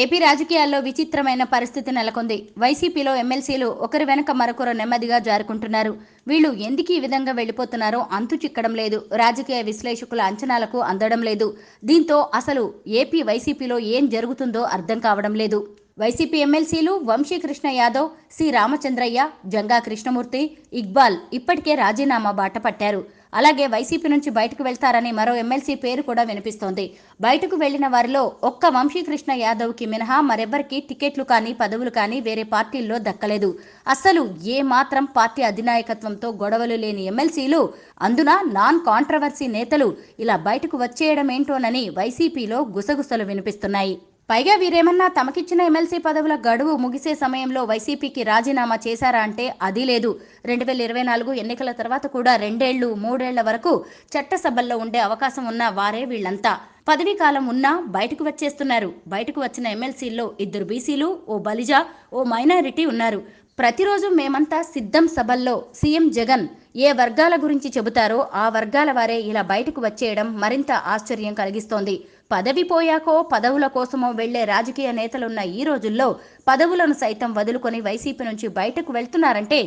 AP రాజకీయాల్లో విచిత్రమైన పరిస్థితి నెలకొంది. వైసీపీలో ఎమ్మెల్సీలు ఒకరి వెనక మరొకరు నెమ్మదిగా జారుకుంటున్నారు. వీళ్ళు ఎందుకు ఈ విధంగా వెళ్లిపోతున్నారో అంతు చిక్కడం లేదు. రాజకీయ విశ్లేషకుల అంచనాలకు అందడం లేదు. దీంతో అసలు ఏపీ వైసీపీలో ఏం జరుగుతుందో అర్థం కావడం లేదు. వైసీపీ ఎమ్మెల్సీలు వంశీకృష్ణ యాదవ్, సి రామచంద్రయ్య, జంగా కృష్ణమూర్తి, ఇక్బాల్ ఇప్పటికే రాజీనామా బాట పట్టారు. అలాగే వైసీపీ నుంచి బయటకు వెళ్తారని మరో ఎమ్మెల్సీ పేరు కూడా వినిపిస్తోంది. బయటకు వెళ్లిన వారిలో ఒక్క వంశీకృష్ణ యాదవ్కి మినహా మరెవ్వరికీ టికెట్లు కానీ పదవులు కానీ వేరే పార్టీల్లో దక్కలేదు. అస్సలు ఏ మాత్రం పార్టీ అధినాయకత్వంతో గొడవలు లేని ఎమ్మెల్సీలు, అందున నాన్ కాంట్రవర్సీ నేతలు ఇలా బయటకు వచ్చేయడమేంటోనని వైసీపీలో గుసగుసలు వినిపిస్తున్నాయి. పైగా వీరేమన్నా తమకిచ్చిన ఎమ్మెల్సీ పదవుల గడువు ముగిసే సమయంలో వైసీపీకి రాజీనామా చేశారా అంటే అది లేదు. 2024 ఎన్నికల తర్వాత కూడా 2 ఏళ్లు 3 ఏళ్ల వరకు చట్టసభల్లో ఉండే అవకాశం ఉన్న వారే వీళ్లంతా. పదవీ కాలం ఉన్నా బయటకు వచ్చేస్తున్నారు. బయటకు వచ్చిన ఎమ్మెల్సీల్లో 2 బీసీలు, ఓ బలిజ, ఓ మైనారిటీ ఉన్నారు. ప్రతిరోజు మేమంతా సిద్ధం సభల్లో సీఎం జగన్ ఏ వర్గాల గురించి చెబుతారో ఆ వర్గాల వారే ఇలా బయటకు వచ్చేయడం మరింత ఆశ్చర్యం కలిగిస్తోంది. పదవి పోయాకో పదవుల కోసమో వెళ్లే రాజకీయ నేతలున్న ఈ రోజుల్లో పదవులను సైతం వదులుకొని వైసీపీ నుంచి బయటకు వెళ్తున్నారంటే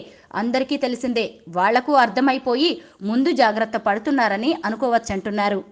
అందరికీ తెలిసిందే. వాళ్లకు అర్థమైపోయి ముందు జాగ్రత్త పడుతున్నారని అనుకోవచ్చంటున్నారు.